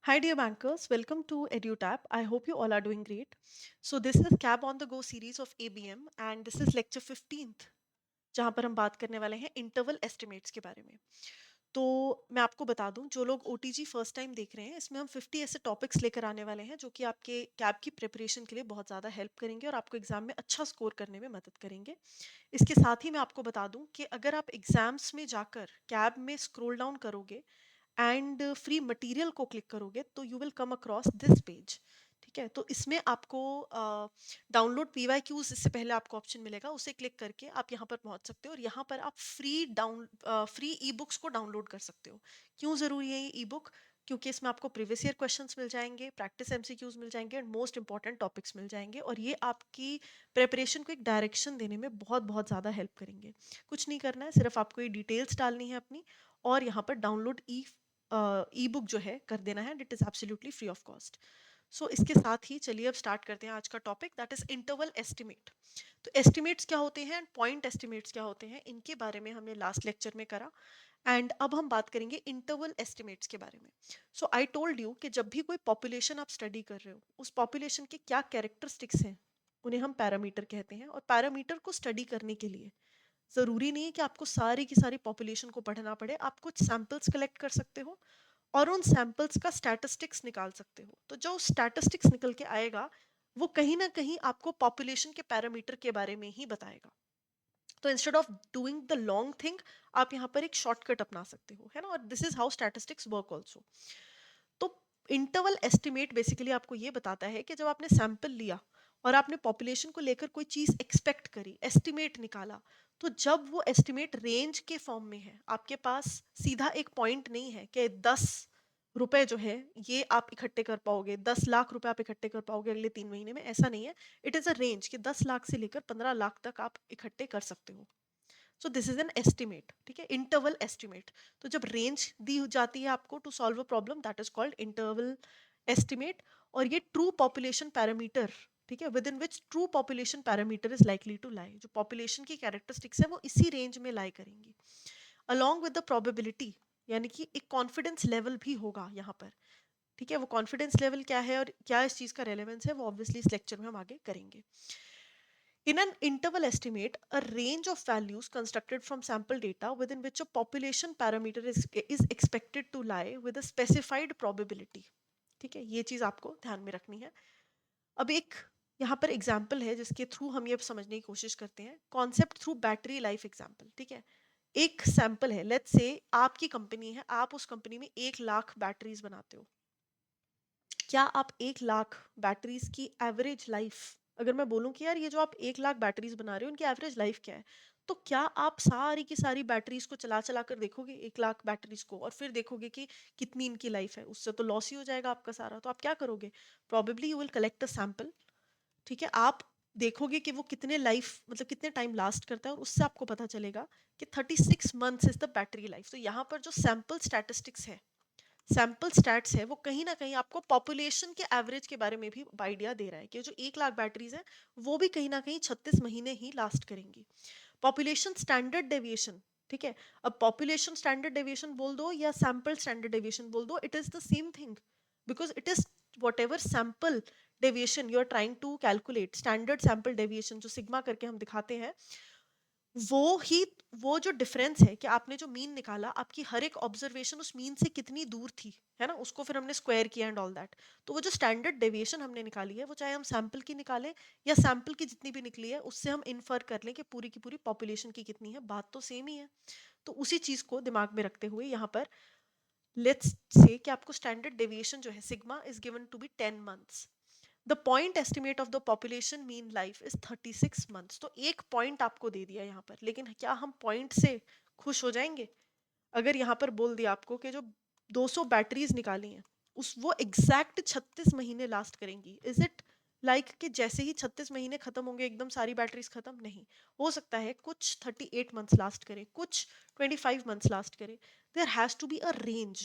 Hi, dear bankers. Welcome to EduTap. I hope you all are doing great. So, this is Cab on the Go series of ABM, and this is lecture 15th, जहाँ पर हम बात करने वाले हैं interval estimates के बारे में। तो मैं आपको बता दूं, जो लोग OTG फर्स्ट टाइम देख रहे हैं, इसमें हम 50 ऐसे टॉपिक्स लेकर आने वाले हैं जो कि आपके कैब की प्रिपरेशन के लिए बहुत ज़्यादा हेल्प करेंगे और आपको एग्जाम में अच्छा स्कोर करने में मदद करेंगे। इसके साथ ही मैं आपको बता दूं कि अगर आप एग्जाम्स में जाकर कैब में स्क्रॉल डाउन करोगे एंड फ्री मटेरियल को क्लिक करोगे तो you will come across this page. ठीक है, तो इसमें आपको डाउनलोड PYQs, इससे पहले आपको ऑप्शन मिलेगा, उसे क्लिक करके आप यहाँ पर पहुँच सकते हो और यहाँ पर आप फ्री ई बुक्स को डाउनलोड कर सकते हो। क्यों ज़रूरी है ये ई बुक? क्योंकि इसमें आपको प्रीवियस ईयर क्वेश्चंस मिल जाएंगे, प्रैक्टिस MCQs मिल जाएंगे एंड मोस्ट इंपॉर्टेंट टॉपिक्स मिल जाएंगे और ये आपकी प्रिपरेशन को एक डायरेक्शन देने में बहुत बहुत ज़्यादा हेल्प करेंगे। कुछ नहीं करना है, सिर्फ आपको ये डिटेल्स डालनी है अपनी और यहाँ पर डाउनलोड ई बुक जो है कर देना है and it is absolutely free of cost. So इसके साथ ही चलिए अब स्टार्ट करते हैं आज का topic, that is interval estimate. तो एस्टिमेट्स क्या होते हैं एंड पॉइंट एस्टिमेट्स क्या होते हैं, इनके बारे में हमने लास्ट लेक्चर में करा एंड अब हम बात करेंगे इंटरवल एस्टिमेट्स के बारे में। सो आई टोल्ड यू कि जब भी कोई पॉपुलेशन आप स्टडी कर रहे हो, उस पॉपुलेशन के क्या कैरेक्टरिस्टिक्स हैं, उन्हें हम पैरामीटर कहते हैं। और पैरामीटर को स्टडी करने के लिए ज़रूरी नहीं है कि आपको सारी की सारी पॉपुलेशन को पढ़ना पड़े, आप कुछ सैम्पल्स कलेक्ट कर सकते हो और उन सैम्पल्स का स्टैटिस्टिक्स निकाल सकते हो। तो जो स्टैटिस्टिक्स निकल के आएगा वो कहीं ना कहीं आपको पॉपुलेशन के पैरामीटर के बारे में ही बताएगा। तो instead of doing the long thing, आप यहाँ पर एक शॉर्टकट अपना सकते हो, है ना। और this is how statistics work also. तो इंटरवल एस्टिमेट बेसिकली आपको ये बताता है कि जब आपने सैंपल लिया और आपने पॉपुलेशन को लेकर कोई चीज एक्सपेक्ट करी, एस्टिमेट निकाला, तो जब वो एस्टिमेट रेंज के फॉर्म में है, आपके पास सीधा एक पॉइंट नहीं है कि 10 रुपए जो है ये आप इकट्ठे कर पाओगे, 10 लाख रुपए आप इकट्ठे कर पाओगे अगले 3 महीने में, ऐसा नहीं है। इट इज अ रेंज कि 10 लाख से लेकर 15 लाख तक आप इकट्ठे कर सकते हो। So this is an estimate, ठीक है, इंटरवल एस्टिमेट। तो जब रेंज दी जाती है आपको to solve a problem, that is called interval estimate. और ये ट्रू पॉपुलेशन पैरामीटर, ठीक है, within which true population parameter is likely to lie, जो पॉपुलेशन की कैरेक्टरिस्टिक्स है वो इसी रेंज में लाई करेंगी अलॉन्ग विद द प्रोबेबिलिटी, यानी कि एक कॉन्फिडेंस लेवल भी होगा यहाँ पर। ठीक है, वो कॉन्फिडेंस लेवल क्या है और क्या इस चीज का रेलेवेंस है वो ऑब्वियसली इस लेक्चर में हम आगे करेंगे। In an interval estimate, a range of values constructed from sample data within which a population parameter is expected to lie with a specified probability. ठीक है, ये चीज आपको ध्यान में रखनी है। अब एक यहाँ पर एग्जाम्पल है जिसके थ्रू हम ये समझने की कोशिश करते हैं, concept through battery life example. ठीक है, एक सैंपल है, लेट्स से आपकी कंपनी है, आप उस कंपनी में 1 लाख बैटरीज बनाते हो। क्या आप 1 लाख बैटरीज की एवरेज लाइफ, अगर मैं बोलूं कि यार ये जो आप 1 लाख बैटरीज बना रहे हो इनकी एवरेज लाइफ क्या है, तो क्या आप सारी की सारी बैटरीज को चला चला कर देखोगे 1 लाख बैटरीज को और फिर देखोगे कि कितनी इनकी लाइफ है? उससे तो लॉस ही हो जाएगा आपका सारा। तो आप क्या करोगे? Probably you will collect a sample. ठीक है, आप देखोगे कि वो कितने लाइफ, मतलब कितने टाइम लास्ट करता है और उससे आपको पता चलेगा कि 36 months is the battery life. तो यहाँ पर जो सैंपल स्टैटिस्टिक्स है, सैंपल स्टैट्स है, वो कहीं ना कहीं आपको पॉपुलेशन के एवरेज के बारे में भी आइडिया दे रहा है कि जो 1 लाख बैटरीज है वो भी कहीं ना कहीं 36 महीने ही लास्ट करेंगी। पॉपुलेशन स्टैंडर्ड डेविएशन, ठीक है, अब पॉपुलेशन स्टैंडर्ड डेविएशन बोल दो या सैंपल स्टैंडर्ड डेविएशन बोल दो, it is the same thing, because it is whatever sample deviation you are trying to calculate, standard sample deviation जो सिग्मा करके हम दिखाते हैं, वो ही, वो जो डिफरेंस है कि आपने जो मीन निकाला, आपकी हर एक ऑब्जर्वेशन उस मीन से कितनी दूर थी, है ना, उसको फिर हमने स्क्वायर किया एंड ऑल दैट। तो वो जो स्टैंडर्ड डेविएशन हमने निकाली है, वो चाहे हम सैंपल की निकालें या सैंपल की जितनी भी निकली है उससे हम इन्फर कर लें कि पूरी की पूरी पॉपुलेशन की कितनी है, बात तो सेम ही है। तो उसी चीज को दिमाग में रखते हुए यहाँ पर लेट्स से कि आपको स्टैंडर्ड डेविएशन जो है sigma is given to be 10 months. The point estimate of the population mean life is 36 months. तो एक पॉइंट आपको दे दिया यहाँ पर, लेकिन क्या हम पॉइंट से खुश हो जाएंगे? अगर यहाँ पर बोल दिया आपको कि जो 200 बैटरीज निकाली हैं उस वो एग्जैक्ट 36 महीने लास्ट करेंगी, इज इट लाइक कि जैसे ही 36 महीने खत्म होंगे एकदम सारी बैटरीज खत्म? नहीं, हो सकता है कुछ 38 मंथ्स लास्ट करे, कुछ 25 मंथ्स लास्ट करे। There has to be a range.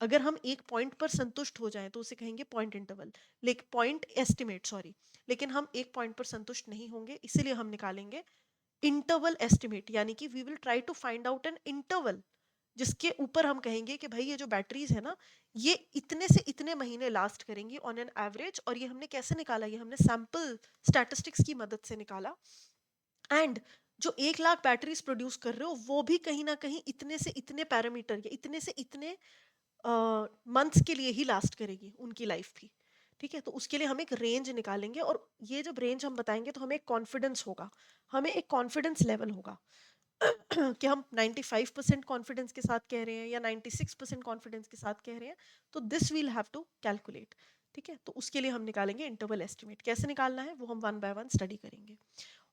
अगर हम एक पॉइंट पर संतुष्ट हो जाएं तो उसे कहेंगे पॉइंट इंटरवल, लेकिन पॉइंट एस्टिमेट, सॉरी, लेकिन हम एक पॉइंट पर संतुष्ट नहीं होंगे, इसीलिए हम निकालेंगे इंटरवल एस्टिमेट, यानी कि we will try to find out an interval जिसके ऊपर हम कहेंगे कि भाई ये जो बैटरीज है ना, ये इतने से इतने महीने लास्ट करेंगी ऑन एन एवरेज। और ये हमने कैसे निकाला? ये हमने सैंपल स्टैटिस्टिक्स की मदद से निकाला। एंड जो 1 लाख बैटरीज प्रोड्यूस कर रहे हो वो भी कहीं ना कहीं इतने से इतने पैरामीटर या इतने से इतने मंथ्स के लिए ही लास्ट करेगी उनकी लाइफ भी। ठीक है, तो उसके लिए हम एक रेंज निकालेंगे, और ये जब रेंज हम बताएंगे तो हमें एक कॉन्फिडेंस होगा, हमें एक कॉन्फिडेंस लेवल होगा कि हम 95% कॉन्फिडेंस के साथ कह रहे हैं या 96% कॉन्फिडेंस के साथ कह रहे हैं। तो this will have to calculate. ठीक है, तो उसके लिए हम निकालेंगे इंटरवल एस्टिमेट। कैसे निकालना है वो हम वन बाय वन स्टडी करेंगे।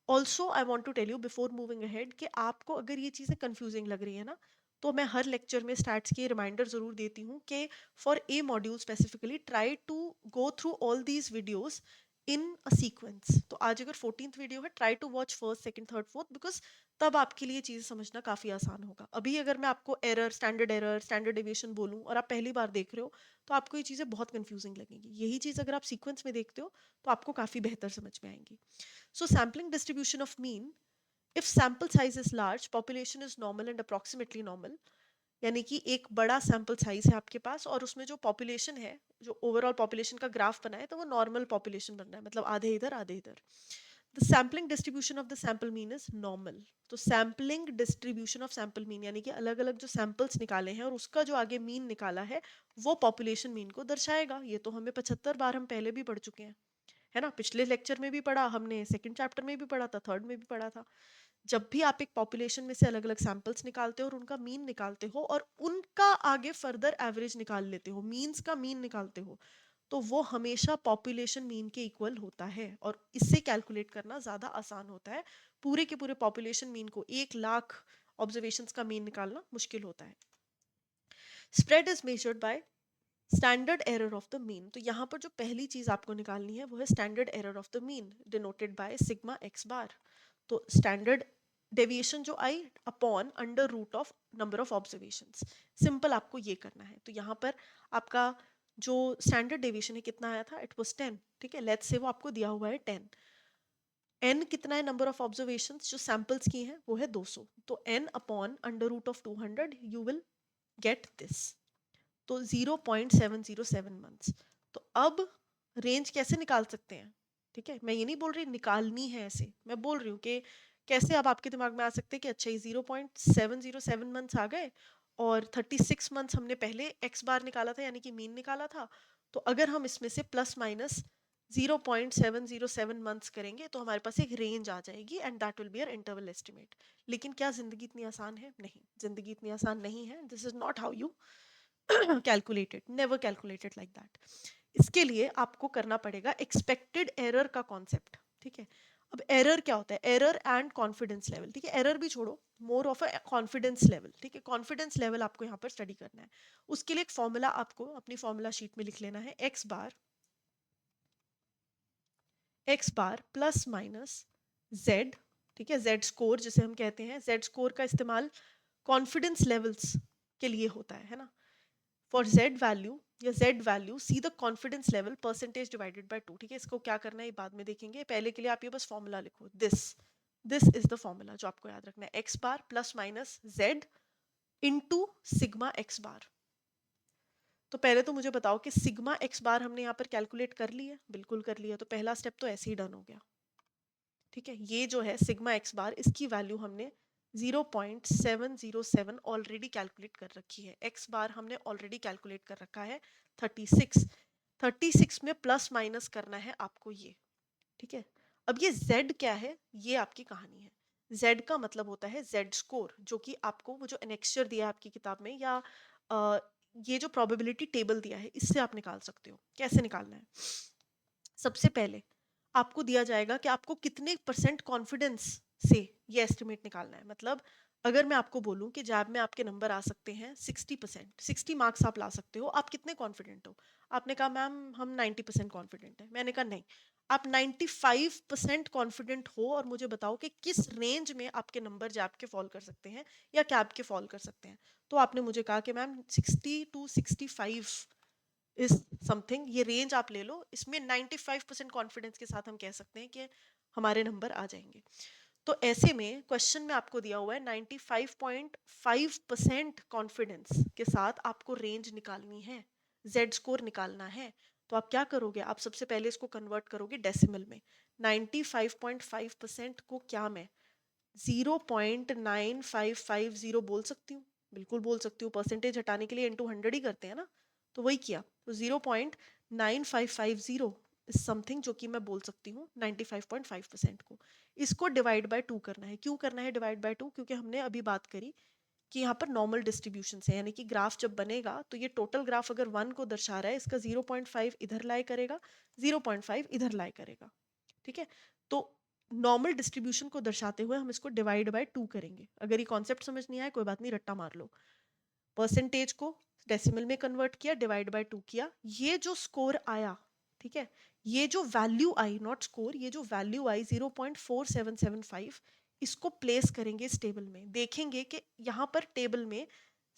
Also I want to tell you before moving ahead कि आपको अगर ये चीज़ें कंफ्यूजिंग लग रही है ना, तो मैं हर लेक्चर में स्टैट्स की रिमाइंडर जरूर देती हूँ कि for a module specifically try to go through all these videos in a sequence. तो आज अगर 14th वीडियो है, try to watch first second third fourth, because तब आपके लिए चीज़ समझना काफ़ी आसान होगा। अभी अगर मैं आपको एरर स्टैंडर्ड डेविएशन बोलूँ और आप पहली बार देख रहे हो, तो आपको ये चीज़ें बहुत कंफ्यूजिंग लगेंगी। यही चीज़ अगर आप सीक्वेंस में देखते हो तो आपको काफ़ी बेहतर समझ में आएंगी। So sampling distribution of mean, if sample size is large, population is normal and approximately normal, यानी कि एक बड़ा सैम्पल साइज है आपके पास और उसमें जो पॉपुलेशन है, जो ओवरऑल पॉपुलेशन का ग्राफ बना है, तो वो नॉर्मल पॉपुलेशन बन रहा है, मतलब आधे इधर आधे इधर। The sampling distribution of the sample mean is normal. तो sampling distribution of sample mean यानी कि अलग अलग जो सैम्पल्स निकाले हैं और उसका जो आगे मीन निकाला है वो पॉपुलेशन मीन को दर्शाएगा। ये तो हमें 75 बार हम पहले भी पढ़ चुके हैं, है ना। पिछले लेक्चर में भी पढ़ा हमने, सेकंड चैप्टर में भी पढ़ा था, थर्ड में भी पढ़ा था। जब भी आप एक पॉपुलेशन में से अलग अलग सैंपल्स निकालते हो और उनका मीन निकालते हो और उनका आगे फर्दर एवरेज निकाल लेते हो, मीन्स का मीन निकालते हो, तो वो हमेशा पॉपुलेशन मीन के इक्वल होता है और इससे कैलकुलेट करना ज़्यादा आसान होता है। पूरे के पूरे पॉपुलेशन मीन को 1 लाख ऑब्जर्वेशंस का मीन निकालना मुश्किल होता है। Spread is measured by standard error of the mean. तो यहाँ पर जो पहली चीज आपको निकालनी है वो है standard error of the mean, denoted by sigma x bar. तो स्टैंडर्ड डेविएशन जो I upon under root of number of observations. Simple आपको ये करना है। तो यहाँ पर आपका जो स्टैंडर्ड डेविएशन है कितना आया था? It was 10। ठीक है, लेट्स से वो आपको दिया हुआ है 10। एन कितना है? नंबर ऑफ ऑब्जर्वेशंस जो सैंपल्स की हैं वो है 200। तो N upon under root of 200, you will get this. तो 0.707 मंथ्स। तो अब रेंज कैसे निकाल सकते हैं? ठीक है, मैं ये नहीं बोल रही निकालनी है ऐसे, मैं बोल रही हूँ कि कैसे अब आपके दिमाग में आ सकते हैं कि अच्छा ये 0.707 मंथ्स आ गए और 36 मंथ्स हमने पहले एक्स बार निकाला था यानी कि मीन निकाला था। तो अगर हम इसमें से प्लस माइनस 0.707 मंथ्स करेंगे तो हमारे पास एक रेंज आ जाएगी and that will be our interval estimate. लेकिन क्या जिंदगी इतनी आसान है? नहीं, जिंदगी इतनी आसान नहीं है। This is not how you calculated, never calculated like that. इसके लिए आपको करना पड़ेगा एक्सपेक्टेड एरर का कॉन्सेप्ट। ठीक है, अब एरर क्या होता है? Error and confidence level. ठीक है, एरर भी छोड़ो, more of a confidence level. ठीक है, कॉन्फिडेंस लेवल आपको यहाँ पर स्टडी करना है। उसके लिए एक फॉर्मूला आपको अपनी फॉर्मूला शीट में लिख लेना है, x bar plus minus Z. ठीक है, जेड स्कोर जिसे हम कहते हैं, जेड स्कोर का इस्तेमाल कॉन्फिडेंस लेवल्स के लिए होता है ना। फॉर जेड वैल्यू या Z value see the confidence level percentage divided by 2। ठीक है, इसको क्या करना है ये बाद में देखेंगे, पहले के लिए आप ये बस फॉर्मूला लिखो। दिस इज द फॉर्मूला जो आपको याद रखना है, x bar plus minus z into sigma x bar. तो पहले तो मुझे बताओ कि सिग्मा एक्स बार हमने यहाँ पर कैलकुलेट कर लिया? बिल्कुल कर लिया। तो पहला स्टेप तो ऐसे ही डन हो गया। ठीक है, ये जो है सिग्मा एक्स बार, इसकी वैल्यू हमने 0.707 ऑलरेडी कैलकुलेट कर रखी है। एक्स बार हमने ऑलरेडी कैलकुलेट कर रखा है 36। 36 में प्लस माइनस करना है आपको ये। ठीक है, अब ये z क्या है? ये आपकी कहानी है। z का मतलब होता है z स्कोर, जो कि आपको वो जो एनेक्स्चर दिया है आपकी किताब में या ये जो प्रोबेबिलिटी टेबल दिया है इससे आप निकाल सकते हो। कैसे निकालना है? सबसे पहले आपको दिया जाएगा कि आपको कितने परसेंट कॉन्फिडेंस से ये एस्टिमेट निकालना है। मतलब अगर मैं आपको बोलूं कि जैब में आपके नंबर आ सकते हैं 60%, 60 मार्क्स आप ला सकते हो, आप कितने कॉन्फिडेंट हो? आपने कहा मैम हम 90% कॉन्फिडेंट है। मैंने कहा नहीं, आप 95% कॉन्फिडेंट हो और मुझे बताओ कि किस रेंज में आपके नंबर जैब के फॉल कर सकते हैं या कैब के फॉल कर सकते हैं। तो आपने मुझे कहा कि मैम 60 to 65 इज समथिंग, ये रेंज आप ले लो, इसमें 95% कॉन्फिडेंस के साथ हम कह सकते हैं कि हमारे नंबर आ जाएंगे। तो ऐसे में क्वेश्चन में आपको दिया हुआ है 95.5% कॉन्फिडेंस के साथ आपको रेंज निकालनी है, जेड स्कोर निकालना है। तो आप क्या करोगे, आप सबसे पहले इसको कन्वर्ट करोगे डेसिमल में। 95.5% को क्या मैं 0.9550 बोल सकती हूँ? बिल्कुल बोल सकती हूँ, परसेंटेज हटाने के लिए इंटू 100 ही करते हैं ना। तो वही किया, तो 0.9550 इज समथिंग जो कि मैं बोल सकती हूँ 95.5% को। इसको डिवाइड बाय 2 करना है। क्यों करना है डिवाइड बाय 2? क्योंकि हमने अभी बात करी कि यहाँ पर नॉर्मल डिस्ट्रीब्यूशन है, यानी कि ग्राफ जब बनेगा तो ये टोटल ग्राफ अगर 1 को दर्शा रहा है, इसका 0.5 इधर लाई करेगा, 0.5 इधर लाई करेगा। ठीक है, तो नॉर्मल डिस्ट्रीब्यूशन को दर्शाते हुए हम इसको डिवाइड बाय 2 करेंगे। अगर ये कॉन्सेप्ट समझ नहीं आया कोई बात नहीं, रट्टा मार लो। परसेंटेज को डेसिमल में कन्वर्ट किया, डिवाइड बाय 2 किया, ये जो स्कोर आया, ठीक है, ये जो वैल्यू आई, नॉट स्कोर, ये जो वैल्यू आई 0.4775, इसको प्लेस करेंगे इस टेबल में। देखेंगे कि यहाँ पर टेबल में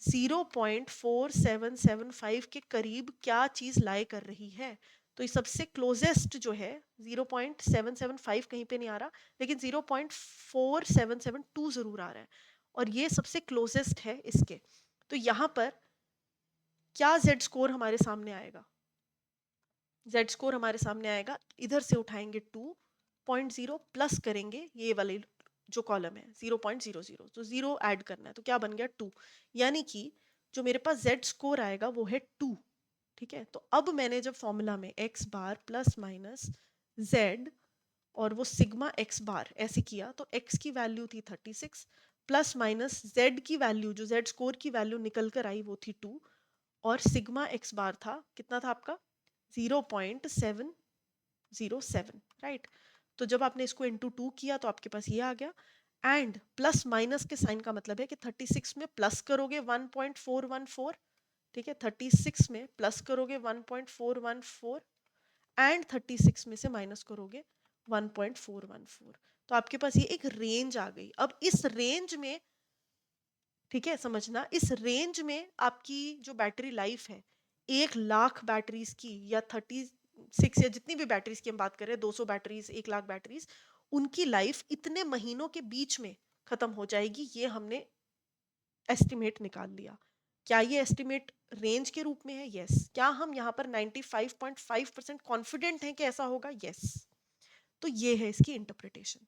0.4775 के करीब क्या चीज लाई कर रही है। तो ये सबसे क्लोजेस्ट जो है 0.775 कहीं पे नहीं आ रहा, लेकिन 0.4772 जरूर आ रहा है, और ये सबसे क्लोजेस्ट है इसके। तो यहां पर क्या जेड स्कोर हमारे सामने आएगा? जेड स्कोर हमारे सामने आएगा, इधर से उठाएंगे 2.0 प्लस करेंगे ये वाले जो कॉलम है 0.00, तो 0 ऐड करना है, तो क्या बन गया 2। यानी कि जो मेरे पास जेड स्कोर आएगा वो है 2। ठीक है, तो अब मैंने जब फॉर्मूला में x bar plus minus Z और वो सिग्मा एक्स बार ऐसे किया, तो एक्स की वैल्यू थी 36 प्लस माइनस जेड की वैल्यू, जो जेड स्कोर की वैल्यू निकल कर आई वो थी 2, और सिग्मा एक्स बार था कितना था आपका 0.707, राइट। तो जब आपने इसको इंटू 2 किया तो आपके पास ये आ गया। एंड प्लस माइनस के साइन का मतलब है कि 36 में प्लस करोगे 1.414, ठीक है, 36 में प्लस करोगे 1.414 एंड 36 में से माइनस करोगे 1.414, तो आपके पास ये एक रेंज आ गई। अब इस रेंज में, ठीक है, समझना, इस रेंज में आपकी जो बैटरी लाइफ है 1 लाख बैटरीज की या 36 या जितनी भी बैटरीज की हम बात कर रहे हैं, 200 बैटरीज, 1 लाख बैटरीज, उनकी लाइफ इतने महीनों के बीच में खत्म हो जाएगी। ये हमने एस्टिमेट निकाल लिया। क्या ये एस्टिमेट रेंज के रूप में है? यस। क्या हम यहाँ पर 95.5% कॉन्फिडेंट हैं कि ऐसा होगा? यस। तो ये है इसकी इंटरप्रिटेशन।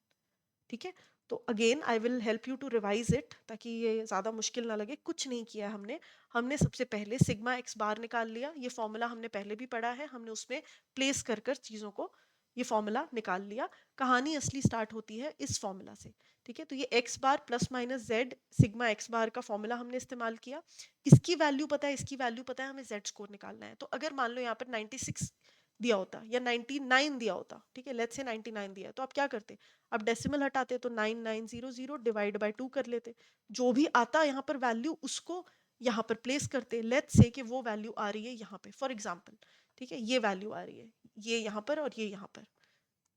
ठीक है, तो again I will help you to revise it ताकि ये ज़्यादा मुश्किल ना लगे। कुछ नहीं किया हमने, हमने सबसे पहले सिग्मा एक्स बार निकाल लिया। ये फॉर्मूला हमने पहले भी पढ़ा है, हमने उसमें प्लेस कर कर चीज़ों को ये फॉर्मूला निकाल लिया। कहानी असली स्टार्ट होती है इस फॉर्मूला से। ठीक है, तो ये x bar plus minus z sigma x bar का फॉर्मूला हमने इस्तेमाल किया। इसकी वैल्यू पता है, इसकी वैल्यू पता है, हमें जेड स्कोर निकालना है। तो अगर मान लो यहाँ पर 96 दिया होता या 99 दिया होता, ठीक है, लेट्स से 99 दिया है, तो आप क्या करते? अब डेसिमल हटाते तो 9900 डिवाइड बाय 2 कर लेते। जो भी आता यहाँ पर वैल्यू उसको यहाँ पर प्लेस करते। लेट्स से कि वो वैल्यू आ रही है यहाँ पे, फॉर एग्जांपल, ठीक है, ये वैल्यू आ रही है, ये यहाँ पर और ये यहाँ पर,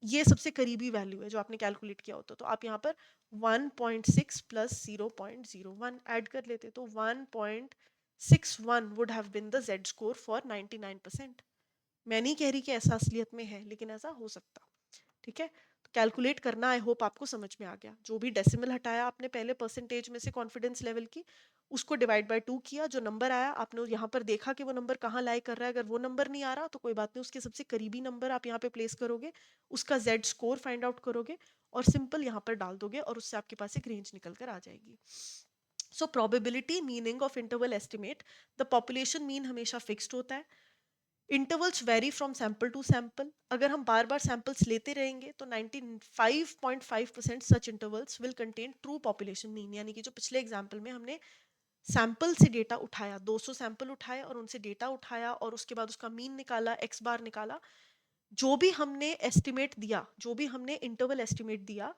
ये सबसे करीबी वैल्यू है जो आपने कैलकुलेट किया होता। तो आप यहाँ पर 1.6 प्लस 0.01 ऐड कर लेते, तो 1.61 would have been the Z score for 99%। मैं नहीं कह रही कि ऐसा असलियत में है, लेकिन ऐसा हो सकता। ठीक है, तो कैलकुलेट करना आई होप आपको समझ में आ गया। जो भी डेसिमल हटाया आपने पहले परसेंटेज में से कॉन्फिडेंस लेवल की, उसको डिवाइड बाय 2 किया, जो नंबर आया आपने यहाँ पर देखा कि वो नंबर कहाँ लाई कर रहा है। अगर वो नंबर नहीं आ रहा तो कोई बात नहीं, उसके सबसे करीबी नंबर आप यहाँ पे प्लेस करोगे, उसका जेड स्कोर फाइंड आउट करोगे और सिंपल यहाँ पर डाल दोगे और उससे आपके पास एक रेंज निकल कर आ जाएगी। So probability meaning of interval estimate, the population mean हमेशा फिक्स्ड होता है। Intervals vary from sample to sample, अगर हम बार बार सैंपल्स लेते रहेंगे तो 95.5% such intervals will contain true population mean. यानी कि जो पिछले एग्जांपल में हमने सैंपल से डेटा उठाया, 200 सैंपल उठाए और उनसे डेटा उठाया और उसके बाद उसका मीन निकाला, एक्स बार निकाला, जो भी हमने एस्टिमेट दिया, जो भी हमने इंटरवल एस्टिमेट दिया,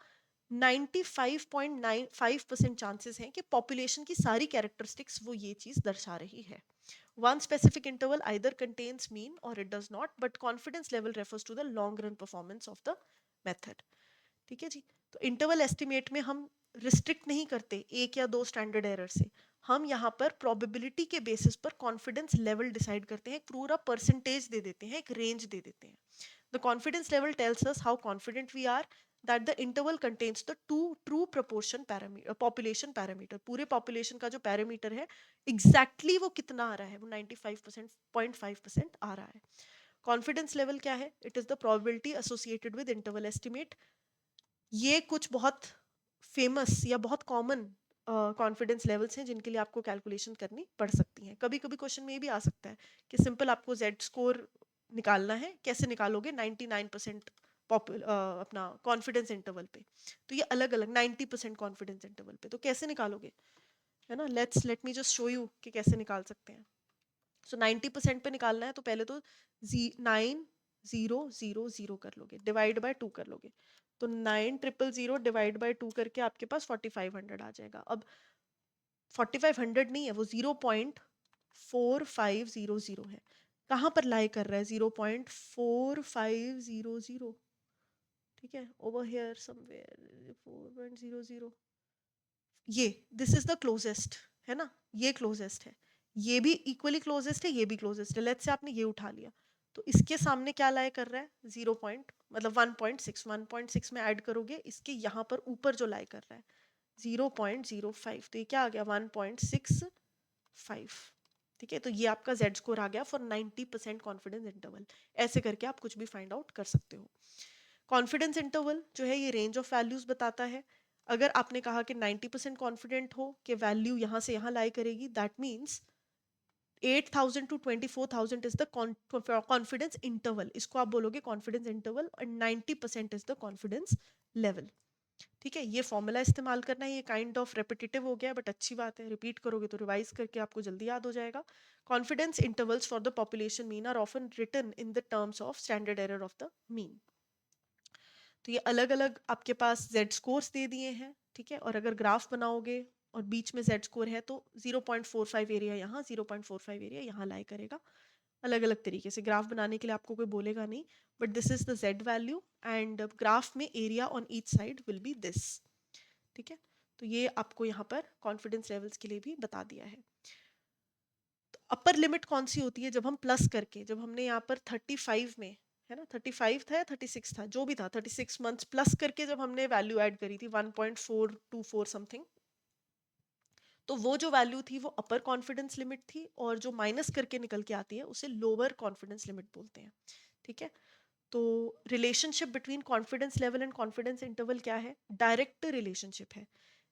95.95% चांसेस हैं कि पॉपुलेशन की सारी कैरेक्टरिस्टिक्स वो ये चीज दर्शा रही है। One specific interval either contains mean or it does not, but confidence level refers to the long run performance of the method. ठीक है जी, तो इंटरवल एस्टिमेट में हम रिस्ट्रिक्ट नहीं करते एक या दो स्टैंडर्ड एरर से, हम यहाँ पर प्रोबेबिलिटी के बेसिस पर कॉन्फिडेंस लेवल डिसाइड करते हैं, एक पूरा परसेंटेज दे देते हैं, एक रेंज दे देते हैं। The confidence level tells us how confident we are that the interval contains the to true proportion parameter, population parameter, पूरे पॉपुलेशन का जो पैरामीटर है एग्जैक्टली वो कितना आ रहा है, वो 95% 0.5% आ रहा है. कॉन्फिडेंस लेवल क्या है? It is the probability associated with interval estimate. ये कुछ बहुत फेमस या बहुत कॉमन कॉन्फिडेंस लेवल्स हैं जिनके लिए आपको कैलकुलेशन करनी पड़ सकती है. कभी कभी क्वेश्चन में ये भी आ सकता है कि सिंपल आपको जेड स्कोर निकालना है. कैसे निकालोगे? 99% अपना कॉन्फिडेंस इंटरवल पे. तो ये अलग अलग 90% कॉन्फिडेंस इंटरवल पे तो कैसे निकालोगे, है ना? Let me just show you कि कैसे निकाल सकते हैं. सो 90% पे निकालना है तो पहले तो 9 0 0 0 कर लोगे, डिवाइड बाय 2 कर लोगे. तो 9 0 0 डिवाइड बाय 2 करके आपके पास 4500 आ जाएगा. अब 4500 नहीं है, वो 0.4500 है. कहाँ पर लाई कर रहा है 0.4500? ठीक है, ओवर हियर समवेयर 4.00. ये दिस इज द क्लोजेस्ट, है ना? ये क्लोजेस्ट है, ये भी इक्वली क्लोजेस्ट है, ये भी क्लोजेस्ट है. लेट्स से आपने ये उठा लिया तो इसके सामने क्या लाई कर रहा है? 0 पॉइंट मतलब 1.6 में ऐड करोगे इसके यहाँ पर ऊपर जो लाई कर रहा है 0.05, तो ये क्या आ गया? 1.65. ठीक है, तो ये आपका जेड स्कोर आ गया फॉर 90% कॉन्फिडेंस इंटरवल. ऐसे करके आप कुछ भी फाइंड आउट कर सकते हो. कॉन्फिडेंस इंटरवल जो है ये रेंज ऑफ वैल्यूज बताता है. अगर आपने कहा कि 90% कॉन्फिडेंट हो कि वैल्यू यहाँ से यहाँ लाई करेगी, that means 8,000 to 24,000 is the confidence interval. इसको आप बोलोगे कॉन्फिडेंस इंटरवल और 90% इज द कॉन्फिडेंस लेवल. ठीक है, ये फॉर्मूला इस्तेमाल करना है. ये काइंड ऑफ रेपिटेटिव हो गया बट अच्छी बात है, रिपीट करोगे तो रिवाइज करके आपको जल्दी याद हो जाएगा. Confidence intervals for the population mean are often written in the terms of standard error of the mean. तो ये अलग अलग आपके पास जेड स्कोर्स दे दिए हैं. ठीक है, और अगर ग्राफ बनाओगे और बीच में जेड स्कोर है तो 0.45 एरिया यहाँ, 0.45 एरिया यहाँ लाई करेगा. अलग अलग तरीके से ग्राफ बनाने के लिए आपको कोई बोलेगा नहीं, but this is the z value and graph में area on each side will be this. ठीक है, तो ये आपको यहाँ पर कॉन्फिडेंस लेवल्स के लिए भी बता दिया है. तो अपर लिमिट कौन सी होती है? जब हम प्लस करके, जब हमने यहाँ पर 35 में, है ना, 35 था या 36 था, जो भी था, 36 मंथ्स प्लस करके जब हमने वैल्यू ऐड करी थी 1.424 समथिंग, तो वो जो वैल्यू थी वो अपर कॉन्फिडेंस लिमिट थी और जो माइनस करके निकल के आती है उसे लोअर कॉन्फिडेंस लिमिट बोलते हैं. ठीक है, तो relationship between confidence level and confidence interval क्या है? डायरेक्ट रिलेशनशिप है.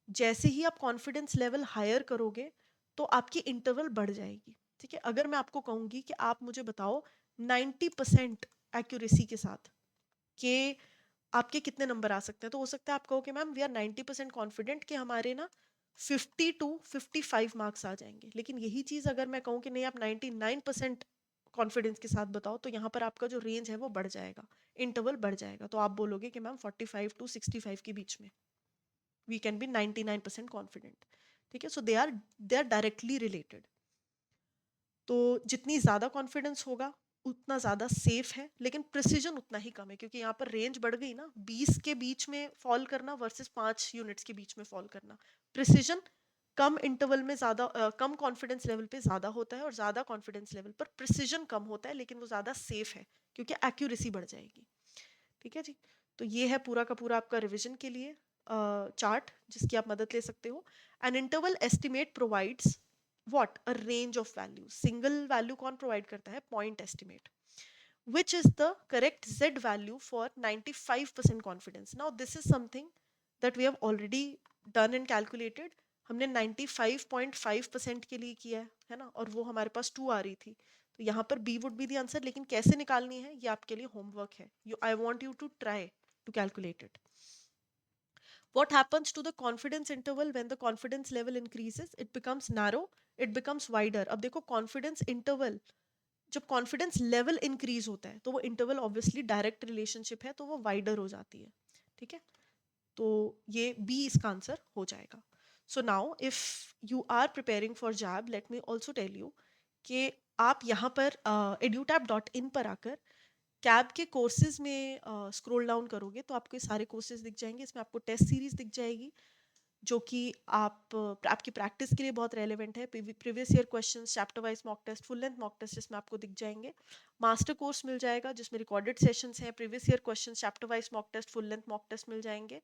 जैसे ही आप कॉन्फिडेंस लेवल हायर करोगे तो आपकी इंटरवल बढ़ जाएगी. ठीक है, अगर मैं आपको कहूंगी कि आप मुझे बताओ 90% एक्यूरेसी के साथ कि आपके कितने नंबर आ सकते हैं, तो हो सकता है आप कहो कि मैम वी आर 90% कॉन्फिडेंट कि हमारे ना 50 to 55 मार्क्स आ जाएंगे. लेकिन यही चीज़ अगर मैं कहूँ कि नहीं आप 99% कॉन्फिडेंस के साथ बताओ, तो यहाँ पर आपका जो रेंज है वो बढ़ जाएगा, इंटरवल बढ़ जाएगा. तो आप बोलोगे कि मैम 45 to 65 के बीच में वी कैन बी 99% कॉन्फिडेंट. ठीक है, सो दे आर डायरेक्टली रिलेटेड. तो जितनी ज़्यादा कॉन्फिडेंस होगा उतना ज़्यादा सेफ है, लेकिन प्रिसीजन उतना ही कम है क्योंकि यहाँ पर रेंज बढ़ गई ना, 20 के बीच में फॉल करना वर्सेस 5 यूनिट्स के बीच में फॉल करना. प्रिसीजन कम इंटरवल में ज़्यादा कम कॉन्फिडेंस लेवल पे ज़्यादा होता है और ज़्यादा कॉन्फिडेंस लेवल पर प्रिसीजन कम होता है, लेकिन वो ज़्यादा सेफ है क्योंकि एक्यूरेसी बढ़ जाएगी. ठीक है जी, तो ये है पूरा का पूरा आपका रिविजन के लिए चार्ट जिसकी आप मदद ले सकते हो. An interval estimate provides what a range of values. Single value कौन प्रोवाइड करता है? Point estimate. which is the correct z value for 95% confidence. Now this is something that we have already done and calculated. हमने 95.5% के लिए किया है ना, और वो हमारे पास 2 आ रही थी, तो यहाँ पर b would be the answer. लेकिन कैसे निकालनी है ये आपके लिए होमवर्क है. I want you to try to calculate it. What happens to the confidence interval when the confidence level increases? It becomes narrow, it becomes wider. अब देखो confidence interval, जब कॉन्फिडेंस लेवल इंक्रीज होता है तो वो interval obviously direct relationship है तो वो वाइडर हो जाती है. ठीक है, तो ये बी इसका आंसर हो जाएगा. So now if you are preparing for jab, let me also tell you कि आप यहाँ पर edutap.in पर आकर कैब के कोर्सेज में स्क्रॉल डाउन करोगे तो आपको ये सारे कोर्सेज दिख जाएंगे. इसमें आपको टेस्ट सीरीज दिख जाएगी, जो कि आपकी प्रैक्टिस के लिए बहुत रेलेवेंट है। Previous year questions, chapter wise mock test, full length mock test जिसमें आपको दिख जाएंगे। मास्टर कोर्स मिल जाएगा जिसमें रिकॉर्डेड सेशंस हैं, previous year questions, chapter wise mock test, full length mock test मिल जाएंगे।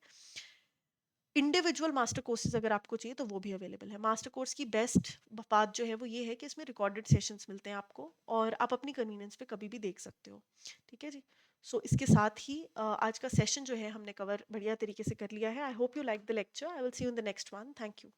इंडिविजुअल मास्टर कोर्सेज अगर आपको चाहिए तो वो भी अवेलेबल है। मास्टर कोर्स की बेस्ट बात जो है वो ये है कि इसमें रिकॉर्डेड सेशंस मिलते हैं आपको, और आप अपनी कन्वीनियंस पे कभी भी देख सकते हो। ठीक है जी। सो इसके साथ ही आज का सेशन जो है हमने कवर बढ़िया तरीके से कर लिया है। I hope you like the lecture. I will see you in the next one. Thank you.